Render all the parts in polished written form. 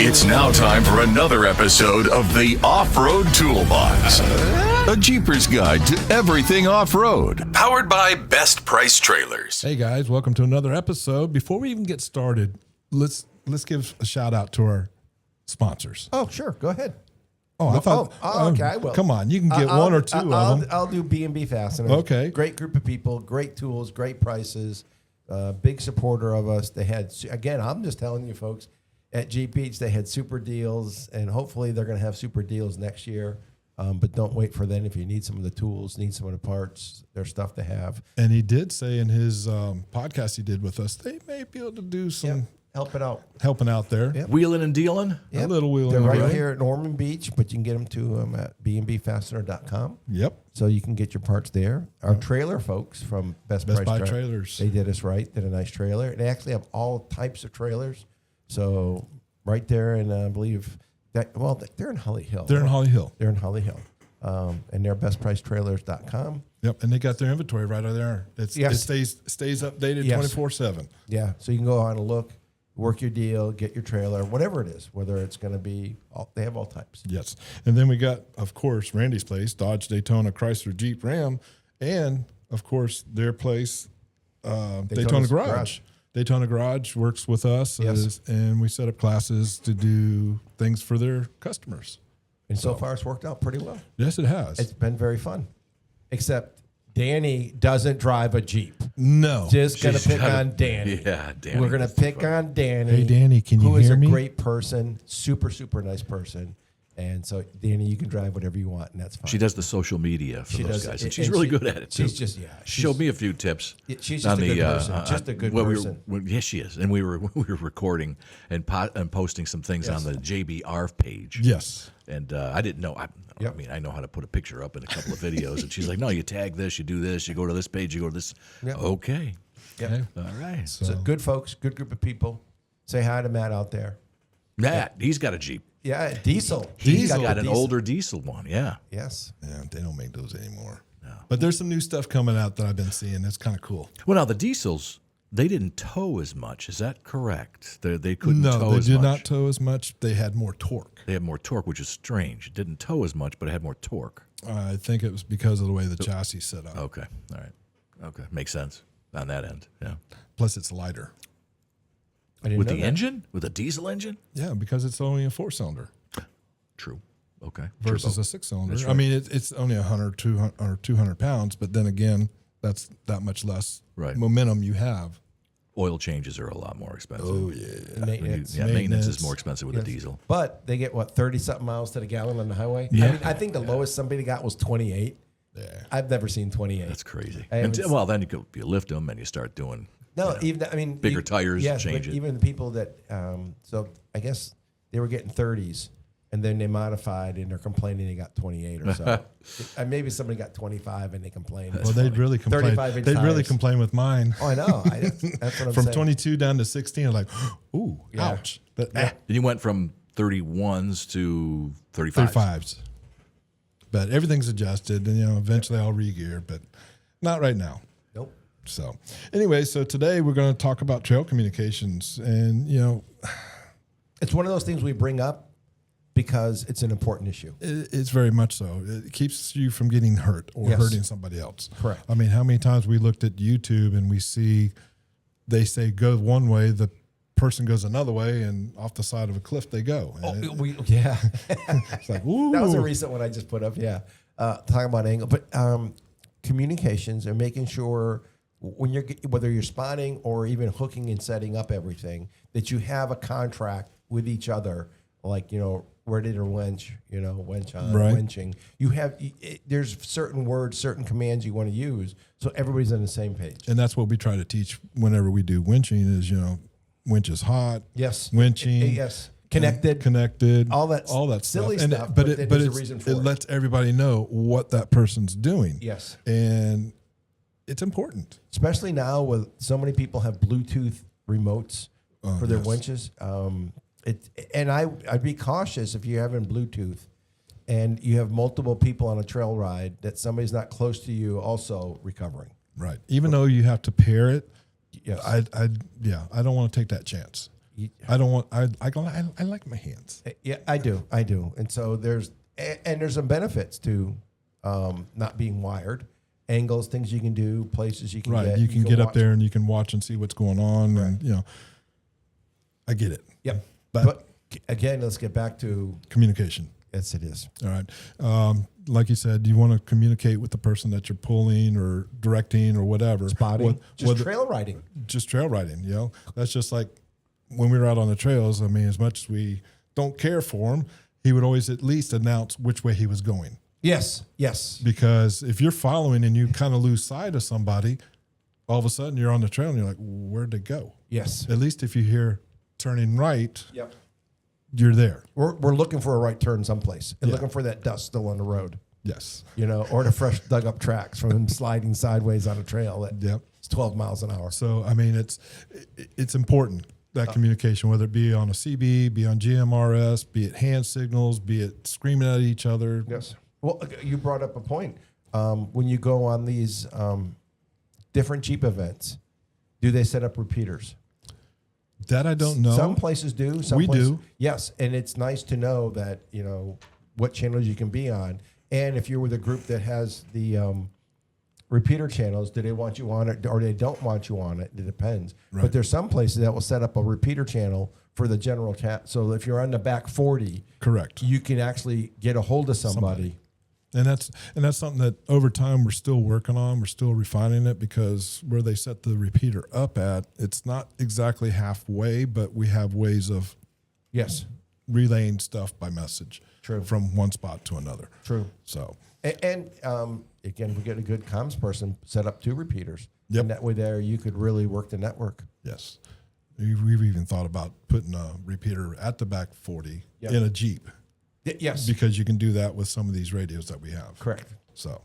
It's now time for another episode of the Off-Road Toolbox. A Jeepers guide to everything off-road. Powered by Best Price Trailers. Hey guys, welcome to another episode. Before we even get started, let's give a shout out to our sponsors. Oh, sure. Go ahead. Oh, I thought. Okay. Well, come on, you can get one or two of them. I'll do B&B Fasteners. Okay. Great group of people, great tools, great prices. Big supporter of us. They had, again, I'm just telling you folks, at Jeep Beach, they had super deals, and hopefully they're going to have super deals next year. But don't wait for them if you need some of the tools, need some of the parts, there's stuff to have. And he did say in his podcast he did with us, they may be able to do some helping out there. Yep. Wheeling and dealing? A little wheeling. They're right right here at Norman Beach, but you can get them to them at bnbfastener.com. Yep. So you can get your parts there. Our trailer folks from Best Buy Price Trailers. They did us right, did a nice trailer. They actually have all types of trailers. So right there, and I believe that, well, they're in Holly Hill. They're in Holly Hill. They're in Holly Hill. And they're bestpricetrailers.com. Yep, and they got their inventory right over there. It stays updated 24/7. Yeah, so you can go on and look, work your deal, get your trailer, whatever it is, whether it's going to be, they have all types. Yes, and then we got, of course, Randy's place, Dodge, Daytona, Chrysler, Jeep, Ram, and of course their place, Daytona Garage. Daytona Garage works with us, and we set up classes to do things for their customers. And so far, it's worked out pretty well. Yes, it has. It's been very fun, except Danny doesn't drive a Jeep. No. Just going to pick on Danny. Yeah, Danny. We're going to pick on Danny. Hey, Danny, can you who hear is me? a great person, super, super nice person. And so, Danny, you can drive whatever you want, and that's fine. She does the social media for She those does, guys, and she's really good at it, too. She's just, She showed me a few tips. She's just a good person. Just a good person. Yes, she is. And we were recording and posting some things on the JBR page. Yes. And I didn't know. I mean, I know how to put a picture up in a couple of videos. And she's like, no, you tag this, you do this, you go to this page, you go to this. Yep. Okay. Yep. All right. So good folks, good group of people. Say hi to Matt out there. Matt, he's got a Jeep. Yeah, diesel. He's got an older diesel one, yeah. Yes. Yeah, they don't make those anymore. No. But there's some new stuff coming out that I've been seeing. It's kind of cool. Well, now the diesels, they didn't tow as much. Is that correct? They couldn't tow as much. No, they did not tow as much. They had more torque. They had more torque, which is strange. It didn't tow as much, but it had more torque. I think it was because of the way the chassis set up. Okay, all right. Okay, makes sense on that end, yeah. Plus, it's lighter. With the engine? With a diesel engine? Yeah, because it's only a 4-cylinder. True. Okay. Versus a 6-cylinder. Right. I mean, it's only 100, 200, or 200 pounds, but then again, that's that much less momentum you have. Oil changes are a lot more expensive. Oh, yeah. Maintenance is more expensive with a diesel. But they get, 30-something miles to the gallon on the highway? Yeah. I mean, I think the lowest somebody got was 28. Yeah. I've never seen 28. That's crazy. Then you lift them and you start doing bigger tires, change it. Even the people that, so I guess they were getting 30s, and then they modified, and they're complaining they got 28 or so. Maybe somebody got 25 and they complained. Well, they'd really complain. 35-inch They'd really tires. complain with mine. Oh, I know. That's what I'm From saying. 22 down to 16, I'm like, ooh, ouch. But And you went from 31s to 35s. 35s. But everything's adjusted, and eventually I'll re-gear, but not right now. Nope. So, anyway, today we're going to talk about trail communications, and it's one of those things we bring up because it's an important issue. it's very much so. It keeps you from getting hurt or hurting somebody else. Correct. I mean, how many times we looked at YouTube and we see they say go one way, the person goes another way, and off the side of a cliff they go. And it's like, ooh. That was a recent one I just put up. Yeah, talking about angle, but communications and making sure when whether you're spotting or even hooking and setting up everything, that you have a contract with each other, like ready to winch, winch on, winching. You have there's certain words, certain commands you want to use, so everybody's on the same page. And that's what we try to teach whenever we do winching is winch is hot. Yes. Winching. Yes. Connected. All that silly stuff. stuff. But there's a reason for it lets everybody know what that person's doing. Yes. And it's important. Especially now with so many people have Bluetooth remotes for their winches. I'd be cautious if you're having Bluetooth and you have multiple people on a trail ride that somebody's not close to you also recovering. Right. Even though you have to pair it, Yes. I don't want to take that chance. I don't want. I like my hands. Yeah, I do. And so there's some benefits to not being wired. Angles, things you can do, places you can get. You can get up there and you can watch and see what's going on, and I get it. Yep. But again, let's get back to communication. Yes, it is. All right. Like you said, you want to communicate with the person that you're pulling or directing or whatever. Spotting. Trail riding. Just trail riding, That's just like when we were out on the trails. I mean, as much as we don't care for him, he would always at least announce which way he was going. Yes. Because if you're following and you kind of lose sight of somebody, all of a sudden you're on the trail and you're like, where'd they go? Yes. At least if you hear turning right, yep, you're there. We're looking for a right turn someplace and looking for that dust still on the road. Yes. Or the fresh dug up tracks from him sliding sideways on a trail it's 12 miles an hour. So, I mean, it's important, that communication, whether it be on a CB, be on GMRS, be it hand signals, be it screaming at each other. Yes. Well, you brought up a point. When you go on these different Jeep events, do they set up repeaters? That I don't know. Some places do. We do. Yes, and it's nice to know that, what channels you can be on. And if you're with a group that has the repeater channels, do they want you on it or they don't want you on it? It depends. Right. But there's some places that will set up a repeater channel for the general chat. So if you're on the back 40, correct, you can actually get a hold of somebody. And that's something that over time we're still working on. We're still refining it, because where they set the repeater up at, it's not exactly halfway, but we have ways of relaying stuff by message. True. From one spot to another. True. So and again, we get a good comms person set up 2 repeaters. Yep. And that way there you could really work the network. Yes. We've even thought about putting a repeater at the back 40 in a Jeep. Yes. Because you can do that with some of these radios that we have. Correct. So,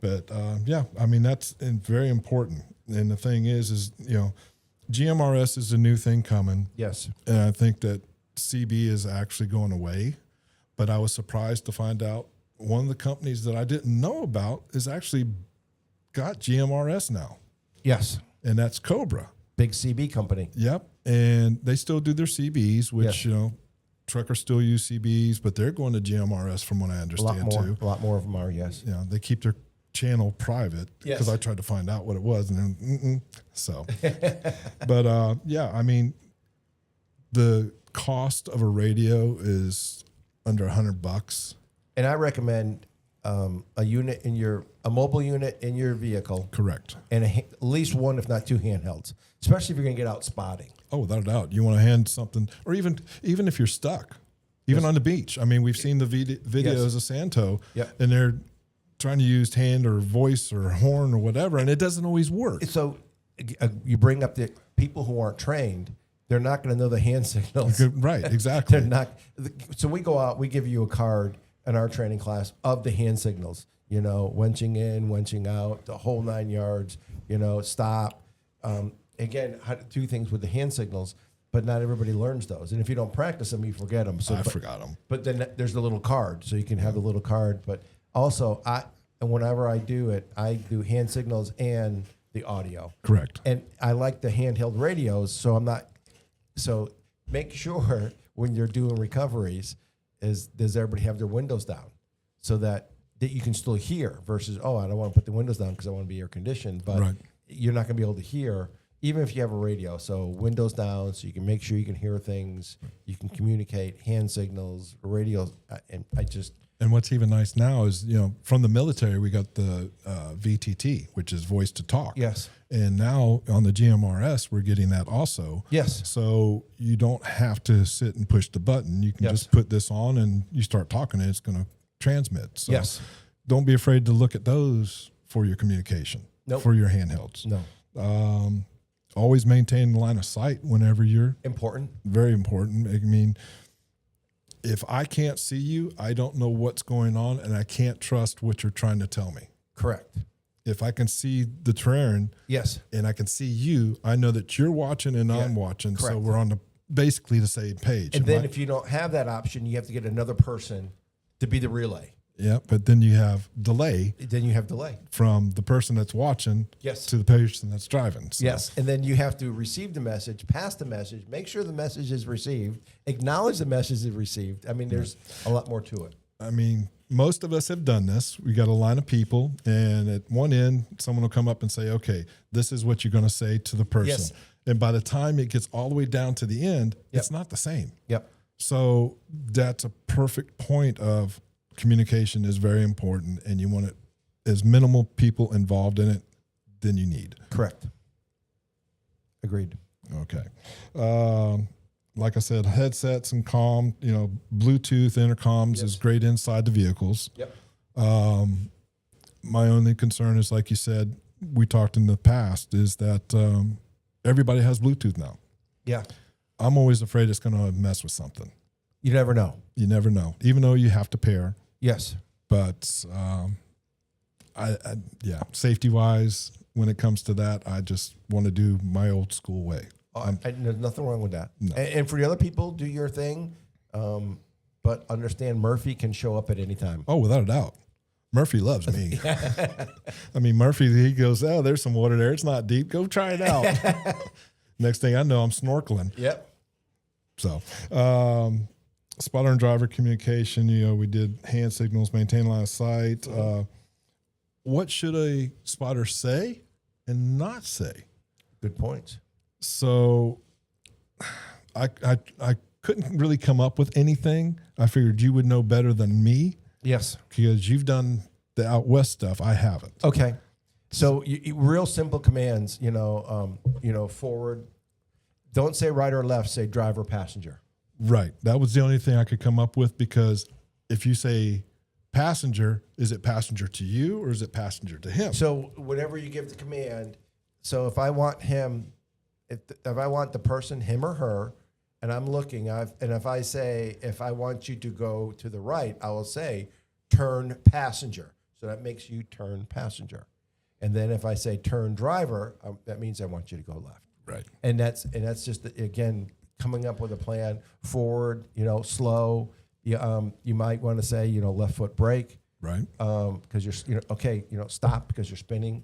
but I mean, that's very important. And the thing is GMRS is a new thing coming. Yes. And I think that CB is actually going away. But I was surprised to find out one of the companies that I didn't know about is actually got GMRS now. Yes. And that's Cobra. Big CB company. Yep. And they still do their CBs, which, truckers still use CBs, but they're going to GMRS from what I understand too. A lot more of them are, yes. They keep their channel private, because I tried to find out what it was, and then so. But I mean, the cost of a radio is under $100. And I recommend a mobile unit in your vehicle. Correct. And at least 1, if not 2 handhelds, especially if you're going to get out spotting. Oh, without a doubt. You want to hand something, or even if you're stuck, even on the beach. I mean, we've seen the videos of Santo, and they're trying to use hand or voice or horn or whatever, and it doesn't always work. So you bring up the people who aren't trained. They're not going to know the hand signals. Right, exactly. They're not. So we go out, we give you a card in our training class of the hand signals, wenching in, wenching out, the whole 9 yards, stop. Again, how to do things with the hand signals, but not everybody learns those. And if you don't practice them, you forget them. So I forgot them. But then there's the little card, so you can have the little card. But also, whenever I do it, I do hand signals and the audio. Correct. And I like the handheld radios, so I'm not. So make sure when you're doing recoveries, does everybody have their windows down, so that you can still hear, versus, I don't want to put the windows down because I want to be air conditioned, but you're not going to be able to hear even if you have a radio. So windows down, so you can make sure you can hear things, you can communicate, hand signals, radios, And what's even nice now is, from the military, we got the VTT, which is voice to talk. Yes. And now on the GMRS, we're getting that also. Yes. So you don't have to sit and push the button. You can just put this on and you start talking and it's going to transmit. So don't be afraid to look at those for your communication, for your handhelds. No. Always maintain the line of sight whenever you're. Important. Very important. I mean, if I can't see you, I don't know what's going on, and I can't trust what you're trying to tell me. Correct. If I can see the terrain, and I can see you, I know that you're watching and I'm watching. Correct. So we're on basically the same page. And then if you don't have that option, you have to get another person to be the relay. Yeah, but then you have delay. Then you have delay from the person that's watching Yes. to the person that's driving. So, Yes, and then you have to receive the message, pass the message, make sure the message is received, acknowledge the message is received. I mean, there's a lot more to it. I mean, most of us have done this. We got a line of people, and at one end, someone will come up and say, okay, this is what you're going to say to the person. Yes. And by the time it gets all the way down to the end, Yep. it's not the same. Yep. So that's a perfect point of communication is very important, and you want it as minimal people involved in it than you need. Correct. Agreed. Okay. Like I said, headsets and Bluetooth intercoms Yes. is great inside the vehicles. Yep. My only concern is, like you said, we talked in the past, is that everybody has Bluetooth now. Yeah. I'm always afraid it's going to mess with something. You never know. You never know, even though you have to pair. Yes. But safety wise, when it comes to that, I just want to do my old school way. There's nothing wrong with that. No. And for the other people, do your thing. But understand Murphy can show up at any time. Oh, without a doubt. Murphy loves me. I mean, Murphy, he goes, oh, there's some water there. It's not deep. Go try it out. Next thing I know, I'm snorkeling. Yep. So, spotter and driver communication, we did hand signals, maintain line of sight. What should a spotter say and not say? Good points. So I couldn't really come up with anything. I figured you would know better than me Yes. because you've done the out west stuff. I haven't. Okay. So real simple commands, forward. Don't say right or left, say driver, passenger. Right. That was the only thing I could come up with, because if you say passenger, is it passenger to you or is it passenger to him? So whenever you give the command, so if I want him, if I want the person, him or her, and I'm looking, and if I say, if I want you to go to the right, I will say turn passenger. So that makes you turn passenger. And then if I say turn driver, that means I want you to go left. Right. And that's just, again, coming up with a plan forward, slow. You might want to say, left foot brake. Right. Because you're, stop because you're spinning.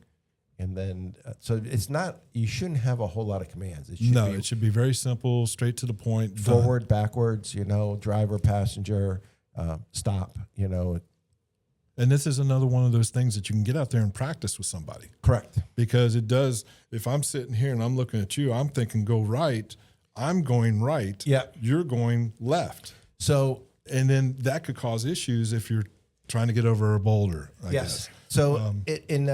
And then, so it's not, you shouldn't have a whole lot of commands. It should be very simple, straight to the point. Forward, done. Backwards, driver, passenger, stop, And this is another one of those things that you can get out there and practice with somebody. Correct. Because it does, if I'm sitting here and I'm looking at you, I'm thinking go right, I'm going right, Yeah. you're going left. So, And then that could cause issues if you're trying to get over a boulder, I yes. guess. So in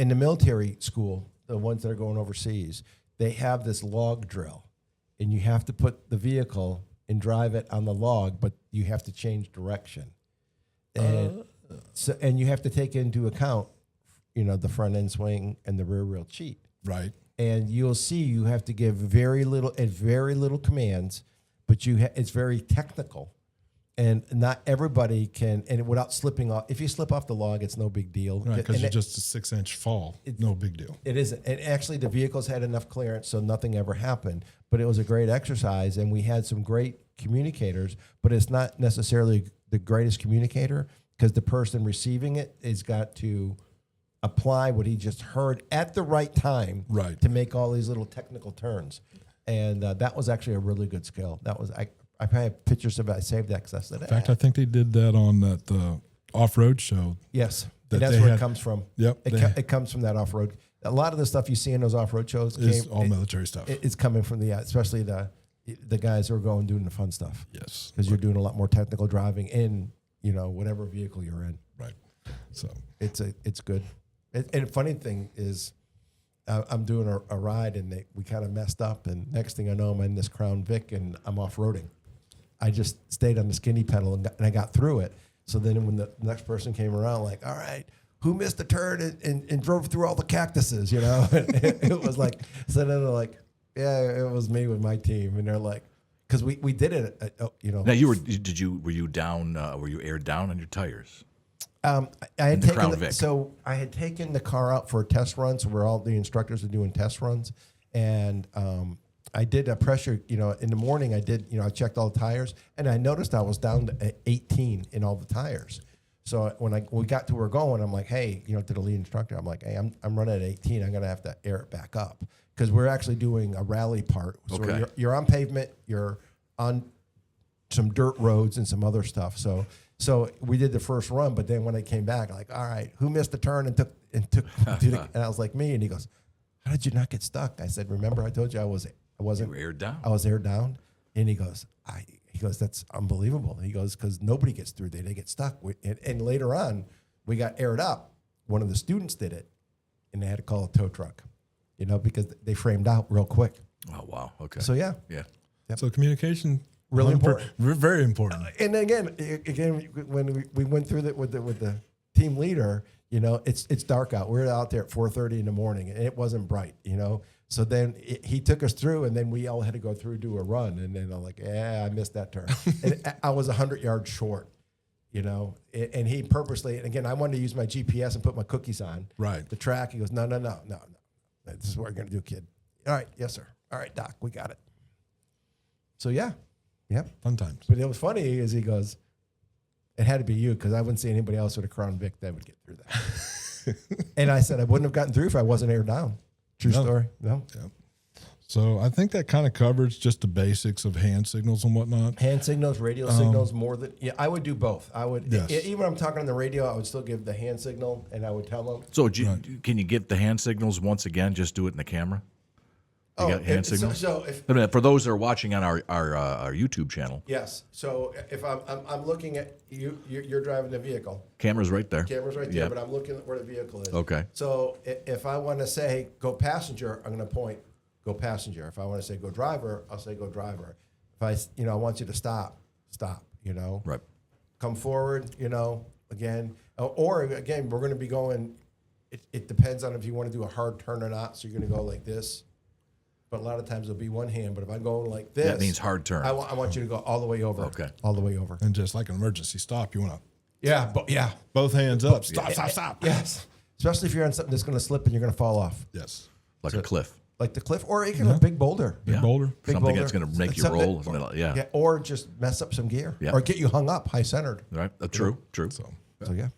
the military school, the ones that are going overseas, they have this log drill, and you have to put the vehicle and drive it on the log, but you have to change direction. And and you have to take into account, the front end swing and the rear wheel cheat. Right. And you'll see you have to give very little commands, but it's very technical. And not everybody can, and without slipping off. If you slip off the log, it's no big deal. Right, because And it's just a 6-inch fall. No big deal. It isn't. And actually, the vehicles had enough clearance, so nothing ever happened. But it was a great exercise, and we had some great communicators, but it's not necessarily the greatest communicator, because the person receiving it has got to apply what he just heard at the right time, Right. to make all these little technical turns. And that was actually a really good skill. That was I have pictures of it. I saved that because I said, In fact, I think they did that on that off-road show. yes, that and that's they where had- it comes from. Yep, It comes from that off-road. A lot of the stuff you see in those off-road shows Is all military stuff. It's coming from especially the guys who are going doing the fun stuff, Yes. because you're doing a lot more technical driving in whatever vehicle you're in. Right. So It's good. And the funny thing is, I'm doing a ride, and we kind of messed up, and next thing I know, I'm in this Crown Vic and I'm off-roading. I just stayed on the skinny pedal and I got through it. So then when the next person came around, like, all right, who missed the turn and drove through all the cactuses, it was like, so then they're like, yeah, it was me with my team. And they're like, because we did it, Now were you down? Were you aired down on your tires? I had the Crown Vic. So I had taken the car out for a test run. So where all the instructors are doing test runs, and I did a pressure, in the morning I did, I checked all the tires, and I noticed I was down to 18 in all the tires. So when we got to where we're going, I'm like, hey, to the lead instructor, I'm like, hey, I'm running at 18. I'm going to have to air it back up because we're actually doing a rally part. So Okay. you're on pavement, you're on some dirt roads and some other stuff. So we did the first run, but then when I came back, I'm like, all right, who missed the turn and took, and I was like, me. And he goes, how did you not get stuck? I said, remember I told you I wasn't. You were aired down. I was aired down. And he goes, that's unbelievable. He goes, because nobody gets through there. They get stuck. And later on, we got aired up. One of the students did it, and they had to call a tow truck, because they framed out real quick. Oh, wow. Okay. So, yeah. Yeah. Yep. So communication, Really important. Very important. And again, when we went through that with the team leader, it's dark out. We were out there at 4:30 in the morning, and it wasn't bright, So then he took us through, and then we all had to go through, do a run. And then I'm like, I missed that turn. And I was 100 yards short, And he purposely, and again, I wanted to use my GPS and put my cookies on. Right. The track. He goes, no. This is what we're going to do, kid. All right. Yes, sir. All right, Doc, we got it. So, yeah. Yep. Fun times. But it was funny is he goes, it had to be you because I wouldn't see anybody else with a Crown Vic that would get through that. And I said I wouldn't have gotten through if I wasn't aired down. True story. No. Yep. So I think that kind of covers just the basics of hand signals and whatnot. Hand signals, radio signals, more than I would do both. I would even when I'm talking on the radio, I would still give the hand signal and I would tell them. So can you get the hand signals once again? Just do it in the camera. You got hand signals. So if for those that are watching on our YouTube channel, yes. So if I'm looking at you're driving the vehicle. Camera's right there. Camera's right there, but I'm looking at where the vehicle is. Okay. So if I want to say go passenger, I'm going to point go passenger. If I want to say go driver, I'll say go driver. If I want you to stop. Right. Come forward. Again, or again, we're going to be going. It depends on if you want to do a hard turn or not. So you're going to go like this. But a lot of times it'll be one hand. But if I'm going like this, That means hard turn. I want you to go all the way over. Okay. All the way over. And just like an emergency stop, you want to Yeah. both hands up. Stop. Yes. Especially if you're on something that's going to slip and you're going to fall off. Yes. Like a cliff. Like the cliff, or even a big boulder. Big boulder. Big Something boulder. that's going to make you Something roll. that- Yeah. Or just mess up some gear. Yeah. Or get you hung up, high centered. Right. True. So yeah,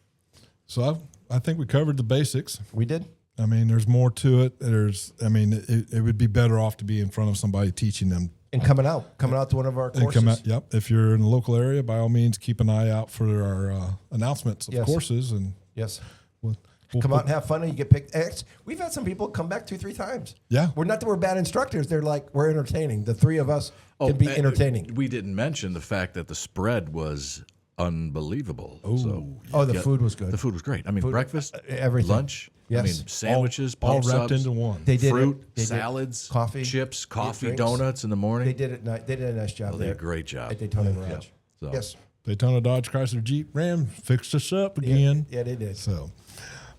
So I think we covered the basics. we did. I mean, there's more to it. It would be better off to be in front of somebody teaching them. And coming out to one of our And courses. come out, yep. If you're in the local area, by all means, keep an eye out for our announcements of Yes. courses, and Yes. we'll Come put- out and have fun, and you get picked. We've had some people come back 2-3 times. Yeah. We're not that we're bad instructors. They're like, we're entertaining. The three of us can be entertaining. We didn't mention the fact that the spread was unbelievable. The food was good. The food was great. I mean, breakfast, everything. lunch. Yes. I mean, sandwiches, all pump wrapped subs, into one. They did fruit, it. They did salads, coffee, chips, coffee, drinks. donuts in the morning. They did it. They did a nice job. They did a there great job. at Daytona Garage. So- Yes. Daytona Dodge Chrysler Jeep Ram fixed us up again. Yeah, they did. So,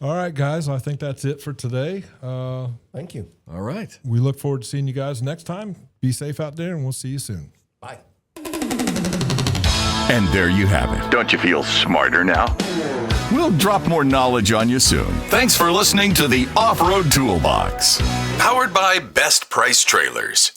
all right, guys, I think that's it for today. Thank you. All right. We look forward to seeing you guys next time. Be safe out there, and we'll see you soon. Bye. And there you have it. Don't you feel smarter now? We'll drop more knowledge on you soon. Thanks for listening to the Off-Road Toolbox, powered by Best Price Trailers.